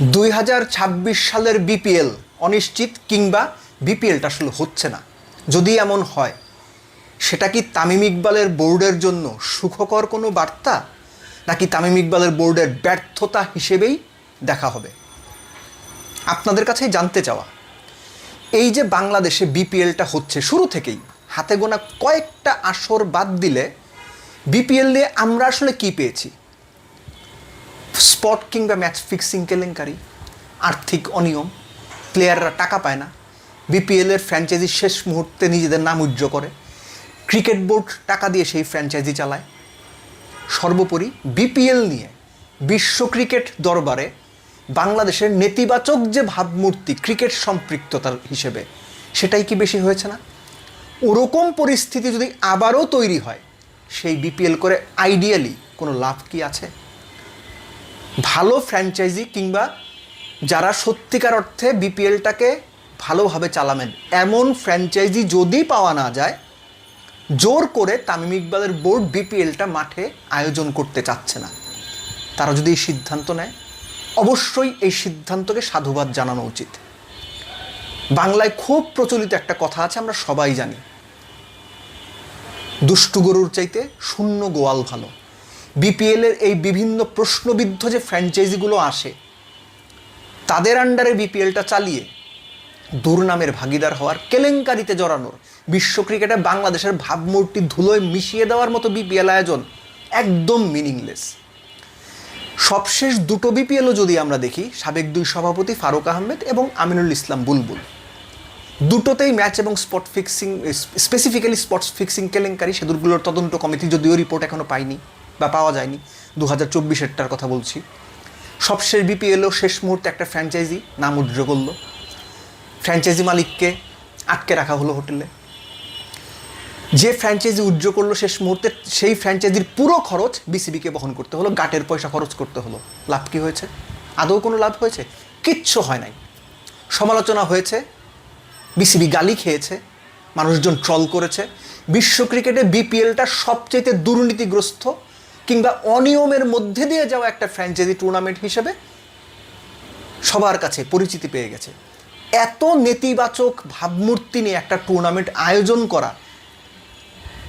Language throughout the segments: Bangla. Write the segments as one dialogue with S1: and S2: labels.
S1: 2026 সালের বিপিএল অনিশ্চিত কিংবা বিপিএলটা আসলে হচ্ছে না। যদি এমন হয় সেটা কি তামিম ইকবালের বোর্ডের জন্য সুখকর কোনো বার্তা, নাকি তামিম ইকবালের বোর্ডের ব্যর্থতা হিসেবেই দেখা হবে? আপনাদের কাছেই জানতে চাওয়া। এই যে বাংলাদেশে বিপিএলটা হচ্ছে, শুরু থেকেই হাতে গোনা কয়েকটা আসর বাদ দিলে বিপিএল নিয়ে আমরা আসলে কি পেয়েছি? স্পট কিংবা ম্যাচ ফিক্সিং কেলেঙ্কারি, আর্থিক অনিয়ম, প্লেয়াররা টাকা পায় না, বিপিএলের ফ্র্যাঞ্চাইজি শেষ মুহূর্তে নিজেদের নাম উজ্জ্বল করে, ক্রিকেট বোর্ড টাকা দিয়ে সেই ফ্র্যাঞ্চাইজি চালায়। সর্বোপরি বিপিএল নিয়ে বিশ্ব ক্রিকেট দরবারে বাংলাদেশের নেতিবাচক যে ভাবমূর্তি ক্রিকেট সম্পৃক্ততার হিসেবে, সেটাই কি বেশি হয়েছে না? ওরকম পরিস্থিতি যদি আবারও তৈরি হয়, সেই বিপিএল করে আইডিয়ালি কোনো লাভ কি আছে? ভালো ফ্র্যাঞ্চাইজি কিংবা যারা সত্যিকার অর্থে বিপিএলটাকে ভালোভাবে চালাবেন এমন ফ্র্যাঞ্চাইজি যদি পাওয়া না যায়, জোর করে তামিম ইকবালের বোর্ড বিপিএলটা মাঠে আয়োজন করতে চাচ্ছে না, তারা যদি এই সিদ্ধান্ত নেয়, অবশ্যই এই সিদ্ধান্তকে সাধুবাদ জানানো উচিত। বাংলায় খুব প্রচলিত একটা কথা আছে, আমরা সবাই জানি, দুষ্টু গরুর চাইতে শূন্য গোয়াল ভালো। বিপিএলের এই বিভিন্ন প্রশ্নবিদ্ধ যে ফ্র্যাঞ্চাইজিগুলো আসে, তাদের আন্ডারে বিপিএলটা চালিয়ে দুর্নামের ভাগিদার হওয়ার, কেলেঙ্কারিতে জড়ানোর, বিশ্ব ক্রিকেটে বাংলাদেশের ভাবমূর্তি ধুলোয় মিশিয়ে দেওয়ার মতো বিপিএল আয়োজন একদম মিনিংলেস। সবশেষ দুটো বিপিএলও যদি আমরা দেখি, সাবেক দুই সভাপতি ফারুক আহমেদ এবং আমিনুল ইসলাম বুলবুল, দুটোতেই ম্যাচ এবং spot fixing, specifically spots fixing কেলেঙ্কারি, সেগুলোর তদন্ত কমিটি যদিও রিপোর্ট এখনও পায়নি বা পাওয়া যায়নি, 2024-এরটার কথা বলছি। সবশেষ বিপিএলও শেষ মুহূর্তে একটা ফ্র্যাঞ্চাইজি নাম উজ্জ্বল করলো, ফ্র্যাঞ্চাইজি মালিককে আটকে রাখা হলো হোটেলে। যে ফ্র্যাঞ্চাইজি উজ্জ্বল করলো শেষ মুহূর্তে, সেই ফ্র্যাঞ্চাইজির পুরো খরচ বিসিবিকে বহন করতে হলো, গাটের পয়সা খরচ করতে হলো। লাভ কি হয়েছে? আদৌ কোনো লাভ হয়েছে? কিচ্ছু হয় নাই। সমালোচনা হয়েছে, বিসিবি গালি খেয়েছে, মানুষজন ট্রল করেছে। বিশ্ব ক্রিকেটে বিপিএলটা সবচেয়ে দুর্নীতিগ্রস্ত কিংবা অনিয়মের মধ্যে দিয়ে যাওয়া একটা ফ্র্যাঞ্চাইজি টুর্নামেন্ট হিসেবে সবার কাছে পরিচিতি পেয়ে গেছে। এত নেতিবাচক ভাবমূর্তি নিয়ে একটা টুর্নামেন্ট আয়োজন করা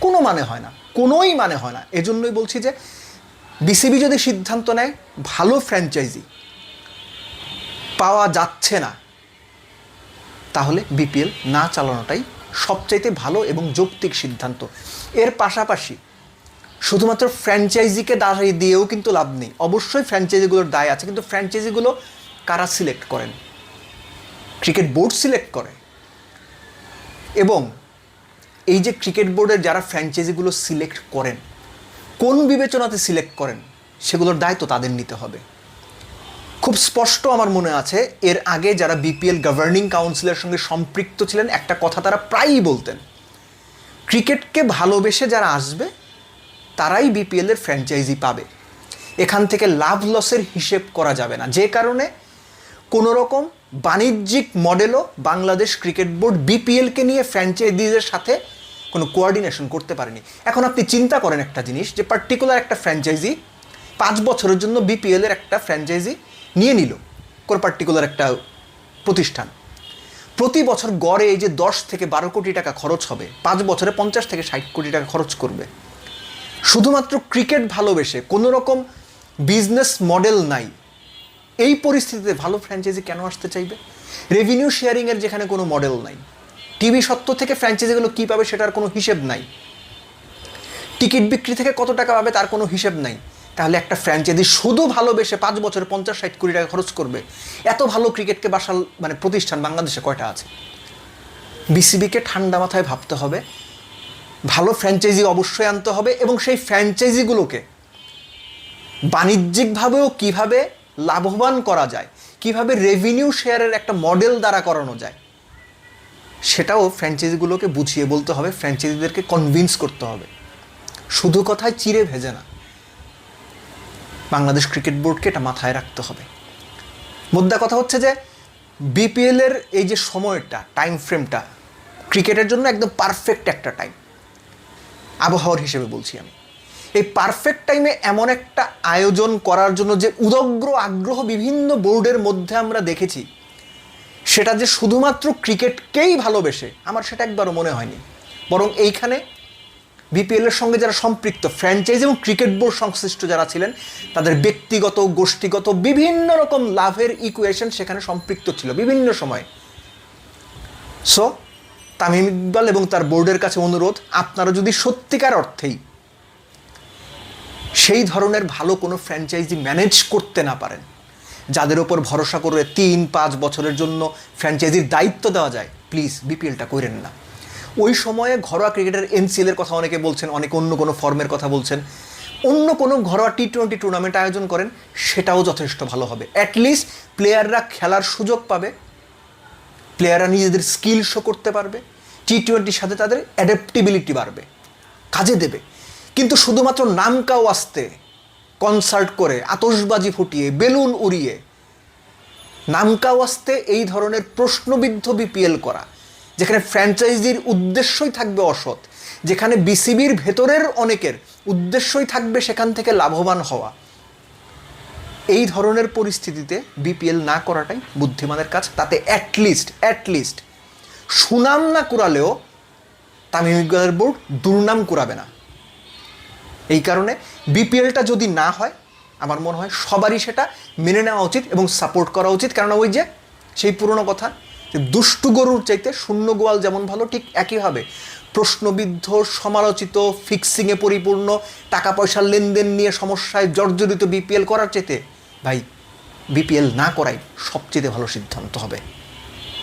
S1: কোনো মানে হয় না, কোনোই মানে হয় না। এজন্যই বলছি যে বিসিবি যদি সিদ্ধান্ত নেয় ভালো ফ্র্যাঞ্চাইজি পাওয়া যাচ্ছে না, তাহলে বিপিএল না চালানোটাই সবচাইতে ভালো এবং যৌক্তিক সিদ্ধান্ত। এর পাশাপাশি শুধুমাত্র ফ্র্যাঞ্চাইজিকে দাঁড়িয়ে দিয়েও কিন্তু লাভ নেই। অবশ্যই ফ্র্যাঞ্চাইজিগুলোর দায় আছে, কিন্তু ফ্র্যাঞ্চাইজিগুলো কারা সিলেক্ট করেন? ক্রিকেট বোর্ড সিলেক্ট করে। এবং এই যে ক্রিকেট বোর্ডের যারা ফ্র্যাঞ্চাইজিগুলো সিলেক্ট করেন, কোন বিবেচনাতে সিলেক্ট করেন, সেগুলোর দায়িত্ব তাদের নিতে হবে। খুব স্পষ্ট আমার মনে আছে, এর আগে যারা বিপিএল গভর্নিং কাউন্সিলের সঙ্গে সম্পৃক্ত ছিলেন, একটা কথা তারা প্রায়ই বলতেন, ক্রিকেটকে ভালোবেসে যারা আসবে তারাই বিপিএলের ফ্র্যাঞ্চাইজি পাবে, এখান থেকে লাভ লসের হিসেব করা যাবে না। যে কারণে কোনো রকম বাণিজ্যিক মডেলও বাংলাদেশ ক্রিকেট বোর্ড বিপিএলকে নিয়ে ফ্র্যাঞ্চাইজিদের সাথে কোনো কোঅর্ডিনেশন করতে পারেনি। এখন আপনি চিন্তা করেন একটা জিনিস, যে পার্টিকুলার একটা ফ্র্যাঞ্চাইজি 5 বছরের জন্য বিপিএলের একটা ফ্র্যাঞ্চাইজি নিয়ে নিল, কোনো পার্টিকুলার একটা প্রতিষ্ঠান, প্রতি বছর গড়ে এই যে 10 থেকে 12 কোটি টাকা খরচ হবে, 5 বছরে 50 থেকে 60 কোটি টাকা খরচ করবে, শুধুমাত্র ক্রিকেট ভালোবেসে, কোনো রকম বিজনেস মডেল নাই। এই পরিস্থিতিতে ভালো ফ্র্যাঞ্চাইজি কেন আসতে চাইবে? রেভিনিউ শেয়ারিংয়ের যেখানে কোনো মডেল নাই, টিভি সত্ত্ব থেকে ফ্র্যাঞ্চাইজিগুলো কী পাবে সেটার কোনো হিসেব নাই, টিকিট বিক্রি থেকে কত টাকা পাবে তার কোনো হিসেব নাই, তাহলে একটা ফ্র্যাঞ্চাইজি শুধু ভালোবেসে 5 বছরে 50-60 কোটি টাকা খরচ করবে? এত ভালো ক্রিকেটকে বাসাল প্রতিষ্ঠান বাংলাদেশে কয়টা আছে? বিসিবিকে ঠান্ডা মাথায় ভাবতে হবে, ভালো ফ্র্যাঞ্চাইজি অবশ্যই আনতে হবে, এবং সেই ফ্র্যাঞ্চাইজিগুলোকে বাণিজ্যিকভাবেও কিভাবে লাভবান করা যায়, কিভাবে রেভিনিউ শেয়ারের একটা মডেল দ্বারা করানো যায়, সেটাও ফ্র্যাঞ্চাইজিগুলোকে বুঝিয়ে বলতে হবে, ফ্র্যাঞ্চাইজিদেরকে কনভিন্স করতে হবে। শুধু কথায় চিড়ে ভেজে না, বাংলাদেশ ক্রিকেট বোর্ডকে এটা মাথায় রাখতে হবে। মুদ্রা কথা হচ্ছে যে বিপিএলের এই যে সময়টা, টাইম ফ্রেমটা ক্রিকেটের জন্য একদম পারফেক্ট একটা টাইম, আবহাওয়ার হিসেবে বলছি আমি। এই পারফেক্ট টাইমে এমন একটা আয়োজন করার জন্য যে উদগ্র আগ্রহ বিভিন্ন বোর্ডের মধ্যে আমরা দেখেছি, সেটা যে শুধুমাত্র ক্রিকেটকেই ভালোবেসে আমার সেটা একবারও মনে হয়নি। বরং এইখানে বিপিএলের সঙ্গে যারা সম্পৃক্ত ফ্র্যাঞ্চাইজি এবং ক্রিকেট বোর্ড সংশ্লিষ্ট যারা ছিলেন, তাদের ব্যক্তিগত গোষ্ঠীগত বিভিন্ন রকম লাভের ইকুয়েশন সেখানে সম্পৃক্ত ছিল বিভিন্ন সময়। সো তামিম ইকবাল এবং তার বোর্ডের কাছে অনুরোধ, আপনারা যদি সত্যিকার অর্থেই সেই ধরনের ভালো কোনো ফ্র্যাঞ্চাইজি ম্যানেজ করতে না পারেন, যাদের ওপর ভরসা করে 3-5 বছরের জন্য ফ্র্যাঞ্চাইজির দায়িত্ব দেওয়া যায়, প্লিজ বিপিএলটা করেন না। ওই সময়ে ঘরোয়া ক্রিকেটের এনসিএলের কথা অনেকে বলছেন, অনেকে অন্য কোনো ফর্মের কথা বলছেন, অন্য কোনো ঘরোয়া টি-20 টুর্নামেন্ট আয়োজন করেন, সেটাও যথেষ্ট ভালো হবে। অ্যাটলিস্ট প্লেয়াররা খেলার সুযোগ পাবে, প্লেয়াররা নিজেদের স্কিল শো করতে পারবে, টি-20 সাথে তাদের অ্যাডাপ্টেবিলিটি বাড়বে, কাজে দেবে। কিন্তু শুধুমাত্র নামকা ওয়াস্তে কনসার্ট করে, আতশবাজি ফুটিয়ে, বেলুন উড়িয়ে নামকা ওয়াস্তে এই ধরনের প্রশ্নবিদ্ধ বিপিএল করা, যেখানে ফ্র্যাঞ্চাইজির উদ্দেশ্যই থাকবে অসৎ, যেখানে বিসিবির ভেতরের অনেকের উদ্দেশ্যই থাকবে সেখান থেকে লাভবান হওয়া, এই ধরনের পরিস্থিতিতে বিপিএল না করাটাই বুদ্ধিমানের কাজ। তাতে অ্যাটলিস্ট সুনাম না কুড়ালেও তামিম ইকবালের বোর্ড দুর্নাম কুড়াবে না। এই কারণে বিপিএলটা যদি না হয়, আমার মনে হয় সবারই সেটা মেনে নেওয়া উচিত এবং সাপোর্ট করা উচিত। কেননা ওই যে সেই পুরনো কথা, যে দুষ্টু গরুর চাইতে শূন্য গোয়াল যেমন ভালো, ঠিক একইভাবে প্রশ্নবিদ্ধ, সমালোচিত, ফিক্সিংয়ে পরিপূর্ণ, টাকা পয়সার লেনদেন নিয়ে সমস্যায় জর্জরিত বিপিএল করার চাইতে ভাই বিপিএল না করাই সবচেয়ে ভালো সিদ্ধান্ত হবে।